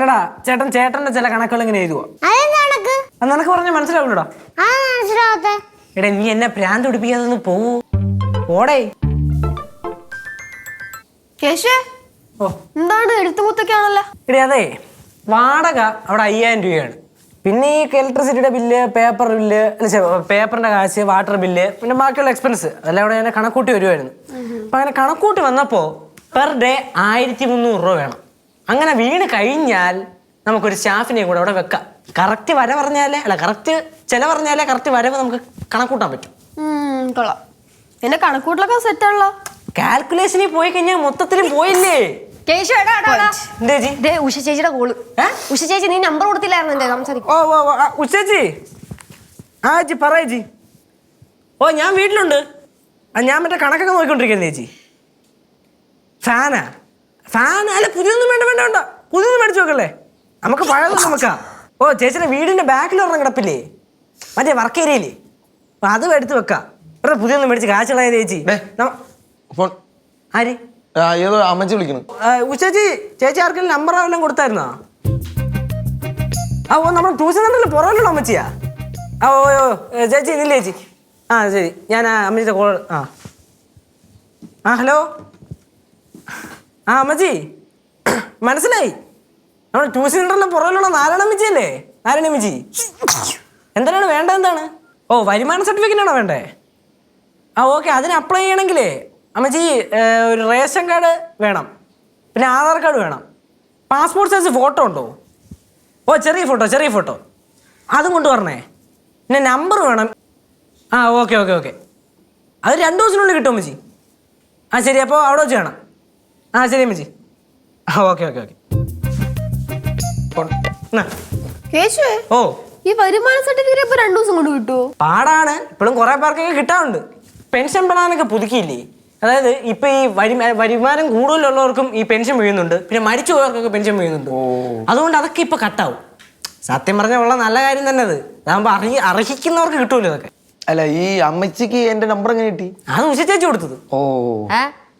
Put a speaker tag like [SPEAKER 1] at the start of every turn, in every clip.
[SPEAKER 1] അല്ലടാ ചേട്ടൻ ചേട്ടന്റെ ചില കണക്കുകൾ ഇങ്ങനെ എഴുതുവോ? അത് നിനക്ക് പറഞ്ഞ മനസ്സിലാവില്ലടാ. എടാ നീ എന്നെ ഭ്രാന്ത് പിടിപ്പിക്കാതെ പോവൂ. ഓടേ
[SPEAKER 2] എന്താണ് എഴുത്തുമുത്തൊക്കെയാണല്ലോ?
[SPEAKER 1] എടേ അതെ, വാടക അവിടെ 5000 രൂപയാണ്. പിന്നെ ഈ ഇലക്ട്രിസിറ്റിയുടെ ബില്ല്, പേപ്പർ ബില്ല്, പേപ്പറിന്റെ കാശ്, വാട്ടർ ബില്ല്, പിന്നെ ബാക്കിയുള്ള എക്സ്പെൻസ് അതെല്ലാം അവിടെ ഞാൻ കണക്കൂട്ടി വരുമായിരുന്നു. അപ്പൊ അങ്ങനെ കണക്കൂട്ടി വന്നപ്പോ പെർ ഡേ 1300 രൂപ വേണം. അങ്ങനെ വീണ് കഴിഞ്ഞാൽ നമുക്കൊരു സ്റ്റാഫിനെയും കൂടെ അവിടെ വെക്കാം. കറക്റ്റ് വര പറഞ്ഞാലേ കറക്റ്റ് ചെലവ് പറഞ്ഞാലേ കറക്റ്റ് വരവ് നമുക്ക് കണക്കൂട്ടാൻ പറ്റും.
[SPEAKER 2] കൊള്ളാം, എന്റെ കണക്കൂട്ടിലൊക്കെ സെറ്റ് ആണല്ലോ.
[SPEAKER 1] കാൽക്കുലേഷനിൽ പോയി കഴിഞ്ഞാൽ മൊത്തത്തിലും പോയില്ലേ?
[SPEAKER 2] ഉഷ ചേച്ചിയുടെ കോള്. ഉഷ ചേച്ചി നീ നമ്പർ കൊടുത്തില്ലായിരുന്നു എന്റെ സംസാരിക്കും.
[SPEAKER 1] ഉച്ചേച്ചി ആ ചേച്ചി പറയേച്ചി. ഓ ഞാൻ വീട്ടിലുണ്ട്. ഞാൻ മറ്റേ കണക്കൊക്കെ നോക്കിക്കൊണ്ടിരിക്കുന്നത് ചേച്ചി. ഫാനാ? ഫാൻ അല്ല, പുതിയൊന്നും വേണ്ട വേണ്ട വേണ്ട, പുതിയൊന്നും മേടിച്ചു വെക്കല്ലേ, നമുക്ക് പഴയതൊന്നും നമുക്കാ. ഓ ചേച്ചിയുടെ വീടിന്റെ ബാക്കിൽ ഒരെണ്ണം കിടപ്പില്ലേ, മറ്റേ വർക്ക് ഏരിയയില്ലേ, അപ്പൊ അത് എടുത്ത് വെക്കാം. ഇവിടെ പുതിയൊന്നും മേടിച്ച് കാശുകളായ ചേച്ചി. ആര്?
[SPEAKER 3] ഏതോ അമ്മച്ചി വിളിക്കുന്നു.
[SPEAKER 1] ഉച്ചേച്ചി ചേച്ചി ആർക്കെങ്കിലും നമ്പർ വല്ലതും കൊടുത്തായിരുന്നോ? ഓ നമ്മൾ ട്യൂഷൻ സെന്ററിൽ പുറമല്ലോ അമ്മച്ചിയാ. ഓ ചേച്ചി ഇല്ല ചേച്ചി. ശരി, ഞാൻ അമ്മച്ചിയുടെ കോൾ. ഹലോ. അമ്മച്ചി മനസ്സിലായി, നമ്മൾ ട്യൂഷൻ സെന്ററിന്റെ പുറകിലുള്ള നാരായണ അമ്മച്ചിയല്ലേ? നാരായണ അമ്മച്ചി എന്താണ് വേണ്ടത്? എന്താണ്? ഓ വരുമാന സർട്ടിഫിക്കറ്റ് ആണോ വേണ്ടേ? ഓക്കെ, അതിന് അപ്ലൈ ചെയ്യണമെങ്കിലേ അമ്മച്ചി ഒരു റേഷൻ കാർഡ് വേണം, പിന്നെ ആധാർ കാർഡ് വേണം, പാസ്പോർട്ട് സൈസ് ഫോട്ടോ ഉണ്ടോ? ഓ ചെറിയ ഫോട്ടോ അതും കൊണ്ട് പറഞ്ഞേ. പിന്നെ നമ്പർ വേണം. ഓക്കെ അത് 2 ദിവസത്തിനുള്ളിൽ കിട്ടും അമ്മച്ചി. ശരി, അപ്പോൾ അവിടെ വെച്ച് വേണം. ശരി അമ്മച്ചി. ഓക്കെ ഓ
[SPEAKER 2] ഈ വരുമാന സർട്ടിഫിക്കറ്റ് 2 ദിവസം കൊണ്ട് കിട്ടുമോ?
[SPEAKER 1] പാടാണ്. ഇപ്പോഴും കുറെ പേർക്കൊക്കെ കിട്ടാറുണ്ട്. പെൻഷൻ പ്ലാനൊക്കെ പുതുക്കിയില്ലേ? അതായത് ഇപ്പൊ ഈ വരുമാനം കൂടുതലുള്ളവർക്കും ഈ പെൻഷൻ വീഴുന്നുണ്ട്, പിന്നെ മരിച്ചു പോയവർക്കൊക്കെ പെൻഷൻ വീഴുന്നുണ്ട്. അതുകൊണ്ട് അതൊക്കെ ഇപ്പൊ കട്ടാവും. സത്യം പറഞ്ഞാൽ ഉള്ള നല്ല കാര്യം തന്നെ അത്. അതാകുമ്പോ അർഹിക്കുന്നവർക്ക് കിട്ടൂല്ലോ അതൊക്കെ.
[SPEAKER 3] അല്ല, ഈ അമ്മച്ചിക്ക് എന്റെ നമ്പർ എങ്ങനെ കിട്ടി?
[SPEAKER 1] അത് ഉഷ ചേച്ചി കൊടുത്തത്.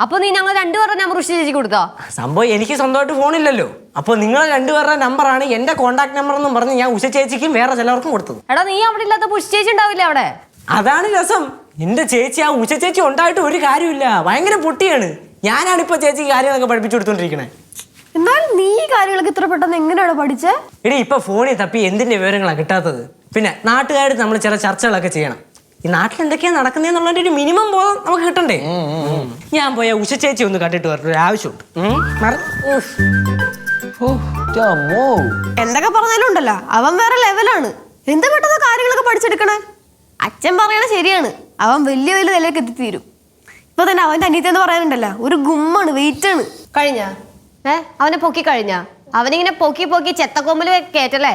[SPEAKER 2] അപ്പൊ നീ ഞങ്ങൾ 2 പേരുടെ നമ്പർ ഉഷ ചേച്ചി കൊടുത്തോ?
[SPEAKER 1] സംഭവം എനിക്ക് സ്വന്തമായിട്ട് ഫോണില്ലല്ലോ. അപ്പൊ നിങ്ങൾ 2 പേരുടെ നമ്പറാണ് എന്റെ കോൺടാക്ട് നമ്പർ എന്നും പറഞ്ഞ് ഞാൻ ഉഷ ചേച്ചിക്കും വേറെ ചിലവർക്കും കൊടുത്തത്.
[SPEAKER 2] എടാ നീ അവിടെ ഇല്ലാത്ത ഉഷ ചേച്ചി ഉണ്ടാവില്ലേ അവിടെ?
[SPEAKER 1] അതാണ് രസം. എന്റെ ചേച്ചി ഉഷ ചേച്ചി ഉണ്ടായിട്ട് ഒരു കാര്യമില്ല, ഭയങ്കര പൊട്ടിയാണ്. ഞാനാണിപ്പോ ചേച്ചിക്ക് കാര്യങ്ങളൊക്കെ പഠിപ്പിച്ചു കൊടുത്തോണ്ടിരിക്കണേ.
[SPEAKER 2] എന്നാലും നീ കാര്യങ്ങളൊക്കെ ഇത്ര പെട്ടെന്ന് എങ്ങനെയാണ് പഠിച്ചേ?
[SPEAKER 1] എടി ഇപ്പൊ ഫോണിൽ തപ്പി എന്തിന്റെ വിവരങ്ങളാണ് കിട്ടാത്തത്? പിന്നെ നാട്ടുകാരുടെ നമ്മൾ ചില ചർച്ചകളൊക്കെ ചെയ്യണം. ഈ നാട്ടിൽ എന്തൊക്കെയാ നടക്കുന്നതെന്നുള്ളതിന്റെ ഒരു മിനിമം ബോധം നമുക്ക് കിട്ടണ്ടേ? ഞാൻ പോയ ഉഷ ചേച്ചി ഒന്ന് കണ്ടിട്ട് വരട്ടെ, ഒരു ആവശ്യമുണ്ട്.
[SPEAKER 2] എന്തൊക്കെ പറഞ്ഞാലും ഉണ്ടല്ലോ, അവൻ വേറെ ലെവലാണ്. എന്ത് പെട്ടെന്ന് കാര്യങ്ങളൊക്കെ പഠിച്ചെടുക്കണേ. അച്ഛൻ പറയണ ശരിയാണ്, അവൻ വലിയ നിലയിലേക്ക് എത്തിത്തീരും. ഇപ്പൊ തന്നെ അവന്റെ അനിയത്തെന്ന് പറയാനുണ്ടല്ലോ, ഒരു ഗുമ്മാണ്, വെയിറ്റ് ആണ്. കഴിഞ്ഞ അവനെ പൊക്കി കഴിഞ്ഞ അവനിങ്ങനെ പൊക്കി ചെത്തക്കൊമ്പിൽ കേറ്റല്ലേ?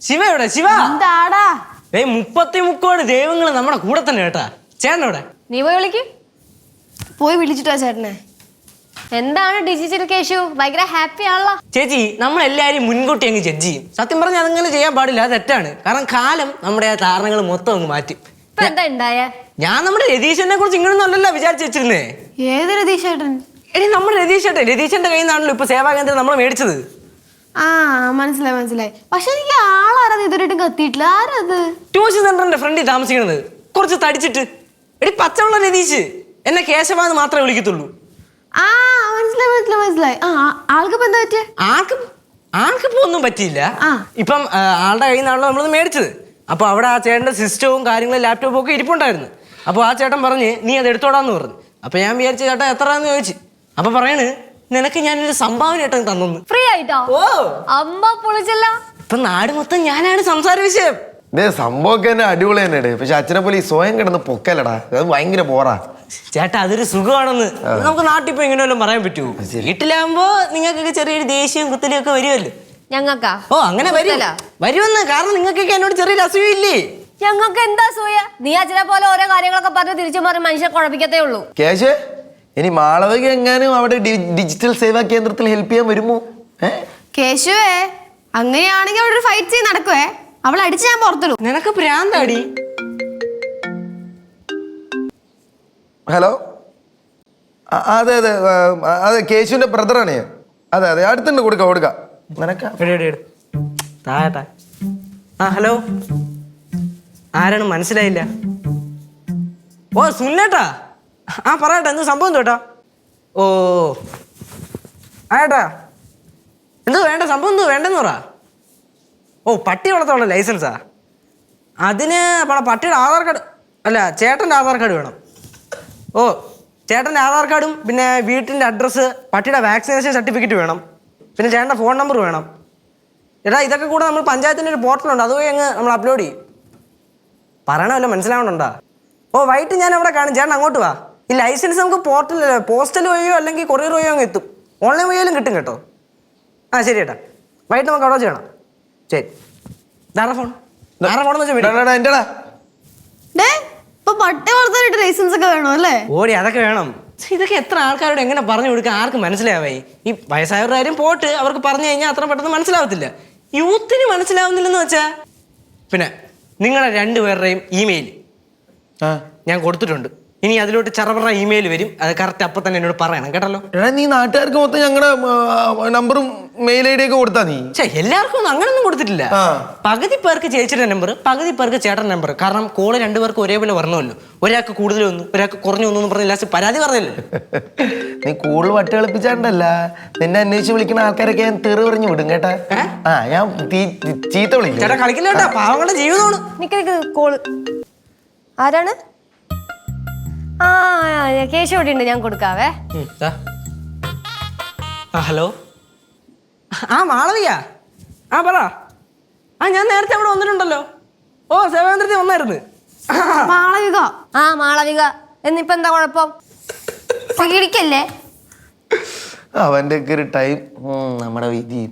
[SPEAKER 1] ശിവ എവിടെ? ശിവ 30 ദൈവങ്ങൾ നമ്മുടെ കൂടെ തന്നെ കേട്ടാ. ചേട്ടനോടെ?
[SPEAKER 2] നീ പോയി വിളിക്ക്. പോയി വിളിച്ചിട്ടാ ചേട്ടനെ. എന്താണ് ഡിജിറ്റൽ കേശു, ഭയങ്കര ഹാപ്പി ആണല്ലോ.
[SPEAKER 1] ചേച്ചി നമ്മളെല്ലാരും മുൻകൂട്ടി അങ്ങ് ജഡ്ജ് ചെയ്യും. സത്യം പറഞ്ഞാൽ അതങ്ങനെ ചെയ്യാൻ പാടില്ല, അത് തെറ്റാണ്. കാരണം കാലം നമ്മുടെ ആ ധാരണകൾ മൊത്തം അങ്ങ് മാറ്റി.
[SPEAKER 2] എന്താ ഉണ്ടായ?
[SPEAKER 1] ഞാൻ നമ്മുടെ രതീശനെ കുറിച്ച് ഇങ്ങനൊന്നും അല്ലല്ലോ വിചാരിച്ചു വെച്ചിരുന്നേ.
[SPEAKER 2] ഏത് രതീശേട്ടൻ?
[SPEAKER 1] എടി നമ്മുടെ രതീശന്റെ കയ്യിൽ നിന്നാണല്ലോ ഇപ്പൊ സേവാകേന്ദ്രം നമ്മൾ മേടിച്ചത്.
[SPEAKER 2] മനസ്സിലായി. പക്ഷെ എനിക്ക് ആളാരാ ഇതുവരെയായിട്ടും കത്തിയിട്ടില്ല. ആരത്?
[SPEAKER 1] ട്യൂഷൻ സെന്ററിന്റെ ഫ്രണ്ടിൽ താമസിക്കണത്, കുറച്ച് തടിച്ചിട്ട്. എടി പച്ചവെള്ള രതീഷ്. എന്നെ കേശവാന്ന് മാത്രമേ വിളിക്കത്തുള്ളൂ.
[SPEAKER 2] മനസ്സിലായി. ആൾക്കിപ്പോ എന്താ പറ്റിയ?
[SPEAKER 1] ആൾക്കിപ്പോ ഒന്നും പറ്റിയില്ല. ഇപ്പം ആളുടെ കയ്യിൽ നിന്നാണല്ലോ നമ്മളത് മേടിച്ചത്. അപ്പൊ അവിടെ ആ ചേട്ടന്റെ സിസ്റ്റവും കാര്യങ്ങളും ലാപ്ടോപ്പും ഒക്കെ ഇരിപ്പുണ്ടായിരുന്നു. അപ്പൊ ആ ചേട്ടൻ പറഞ്ഞ് നീ അത് എടുത്തോടാന്ന് പറഞ്ഞു. അപ്പൊ ഞാൻ വിചാരിച്ച ചേട്ടാ എത്രയാന്ന് ചോദിച്ചു. അപ്പൊ പറയണ് നിനക്ക് ഞാനൊരു സംഭാവന ഏട്ടൻ തന്നു.
[SPEAKER 2] ഫ്രീ ആയിട്ടോ? അമ്മ പൊളിച്ചല്ല.
[SPEAKER 1] ഇപ്പൊ നാട് മൊത്തം ഞാനാണ് സംസാര വിഷയം.
[SPEAKER 3] സംഭവമൊക്കെ തന്നെ അടിപൊളി തന്നെ. പക്ഷെ അച്ഛനെ പോലെ ഈ സ്വയം കിടന്ന് പൊക്കലടാ, അത് ഭയങ്കര ബോറാ.
[SPEAKER 1] ചേട്ടാ അതൊരു സുഖമാണെന്ന് നമുക്ക് നാട്ടിൽ ഇപ്പൊ ഇങ്ങനെയല്ലോ പറയാൻ പറ്റുമോ? വീട്ടിലാകുമ്പോ നിങ്ങൾക്കൊക്കെ ചെറിയൊരു ദേഷ്യവും കുത്തലും ഒക്കെ വരുമല്ലോ.
[SPEAKER 2] ഞങ്ങൾക്കാ?
[SPEAKER 1] അങ്ങനെ വരുമെന്ന്. കാരണം നിങ്ങൾക്കൊക്കെ എന്നോട് ചെറിയൊരു അസൂയ ഇല്ലേ?
[SPEAKER 2] ഞങ്ങൾക്ക് എന്താ അസൂയ? നീ അച്ഛനെ പോലെ ഓരോ കാര്യങ്ങളൊക്കെ പറഞ്ഞ് തിരിച്ചു മാറി മനുഷ്യരെ കുഴപ്പിക്കത്തേ ഉള്ളൂ.
[SPEAKER 3] കേശേ, ഇനി മാളവിക എങ്ങാനും അവിടെ ഡിജിറ്റൽ സേവാ കേന്ദ്രത്തിൽ ഹെൽപ്പ് ചെയ്യാൻ വരുമോ?
[SPEAKER 2] കേശുവേ, അങ്ങനെയാണെങ്കിൽ അവിടെ ഒരു ഫൈറ്റ് ചെയ്ത് നടക്കുവേ. അവളെ അടിച്ച് ഞാൻ പുറത്തിടും.
[SPEAKER 1] നിനക്ക് ഭ്രാന്താടി.
[SPEAKER 3] ഹലോ, അതെ അതെ അതെ, കേശുവിന്റെ ബ്രദറാണ് ഞാൻ. അതെ അതെ, അടുത്തുണ്ട്, കൊടുക്കാം. നിനക്കാ
[SPEAKER 1] താഴെ. ആ ഹലോ, ആരാണ് മനസ്സിലായില്ല? ഓ സുനിലേട്ടാ, ആ പറയട്ടെ, എന്ത് സംഭവം തോട്ടാ? ഓ ആട്ടാ, എന്തോ വേണ്ട സംഭവം, എന്തോ വേണ്ടെന്ന് പറ. ഓ പട്ടി വളർത്താനുള്ള ലൈസൻസാ? അതിന് പട്ടിയുടെ ആധാർ കാർഡ് അല്ല, ചേട്ടൻ്റെ ആധാർ കാർഡ് വേണം. ഓ ചേട്ടൻ്റെ ആധാർ കാർഡും പിന്നെ വീട്ടിൻ്റെ അഡ്രസ്സ്, പട്ടിയുടെ വാക്സിനേഷൻ സർട്ടിഫിക്കറ്റ് വേണം, പിന്നെ ചേട്ടൻ്റെ ഫോൺ നമ്പർ വേണം. ചേട്ടാ ഇതൊക്കെ കൂടെ നമ്മൾ പഞ്ചായത്തിൻ്റെ ഒരു പോർട്ടലുണ്ട്, അതുവഴി അങ്ങ് നമ്മൾ അപ്ലോഡ് ചെയ്യും. പറയണമല്ലോ, മനസ്സിലാവണുണ്ടോ? ഓ വൈകിട്ട് ഞാൻ അവിടെ കാണും, ചേട്ടൻ അങ്ങോട്ട് വാ. ഈ ലൈസൻസ് നമുക്ക് പോസ്റ്റൽ വഴിയോ അല്ലെങ്കിൽ കൊറിയർ വഴിയോ അങ്ങ് എത്തും, ഓൺലൈൻ വഴിയാലും കിട്ടും കേട്ടോ. ആ ശരി ചേട്ടാ, വൈകിട്ട് നമുക്ക് അവിടെ ചെയ്യണം. ശരി. ഫോൺ വെച്ചാൽ
[SPEAKER 3] എന്റെടാ.
[SPEAKER 2] ഇപ്പൊ പട്ടി വളർത്താനായിട്ട് ലൈസൻസ് ഒക്കെ വേണം അല്ലേ?
[SPEAKER 1] ഓടി, അതൊക്കെ വേണം. ഇതൊക്കെ എത്ര ആൾക്കാരോട് എങ്ങനെ പറഞ്ഞു കൊടുക്കുക, ആർക്കും മനസ്സിലാവേ? ഈ വയസ്സായവരുടെ കാര്യം പോട്ട്, അവർക്ക് പറഞ്ഞു കഴിഞ്ഞാൽ അത്ര പെട്ടെന്ന് മനസ്സിലാവത്തില്ല. യൂത്തിന് മനസ്സിലാവുന്നില്ലെന്ന് വെച്ചാ പിന്നെ നിങ്ങളുടെ രണ്ടുപേരുടെയും ഇമെയിൽ ഞാൻ കൊടുത്തിട്ടുണ്ട്. ഇനി അതിലോട്ട് ചറപറ ഇമെയിൽ വരും, അത് കറക്റ്റ് അപ്പം തന്നെ എന്നോട് പറയണം കേട്ടല്ലോ.
[SPEAKER 3] എടാ നീ നാട്ടുകാർക്ക് മൊത്തം ഞങ്ങളുടെ നമ്പറും മെയിൽ ഐ ഡി ഒക്കെ കൊടുത്താ നീ?
[SPEAKER 1] എല്ലാവർക്കും ഒന്നും അങ്ങനൊന്നും കൊടുത്തിട്ടില്ല. പകുതി പേർക്ക് ചേച്ചിയുടെ നമ്പർ, പകുതി പേർക്ക് ചേട്ടൻ നമ്പർ. കാരണം കോള് രണ്ടുപേർക്ക് ഒരേപോലെ വരണമല്ലോ. ഒരാൾക്ക് കൂടുതൽ വന്നു, ഒരാൾക്ക് കുറഞ്ഞു വന്നു എന്ന് പറഞ്ഞ് ലാസ്റ്റ് പരാതി പറഞ്ഞല്ലോ.
[SPEAKER 3] നീ കൂടുതൽ വട്ട് കളിപ്പിച്ചാണ്ടല്ല, നിന്നെ അന്വേഷിച്ച് വിളിക്കുന്ന ആൾക്കാരൊക്കെ ഞാൻ തെറി പറഞ്ഞു വിടും കേട്ടാ. ഞാൻ ചീത്ത വിളിക്കും.
[SPEAKER 1] ചേട്ടാ കളിക്കില്ല കേട്ടാ, പാവങ്ങളുടെ ജീവിതമാണ്.
[SPEAKER 2] നിക്ക് കോള് ആരാണ്? ആ കേശവടി ഉണ്ട്, ഞാൻ കൊടുക്കാവേ.
[SPEAKER 1] ഹലോ, ആ മാളവിക, ആ പറ. ആ ഞാൻ നേരത്തെ അവിടെ വന്നിട്ടുണ്ടല്ലോ. ഓ സേവാന്ദ്രത്തിൽ വന്നായിരുന്നു.
[SPEAKER 2] മാളവിക. മാളവിക എന്നിപ്പോ എന്താ കുഴപ്പം? ഇടിക്കല്ലേ
[SPEAKER 3] അവന്റെ ഒക്കെ ഒരു ടൈം നമ്മുടെ വിധി.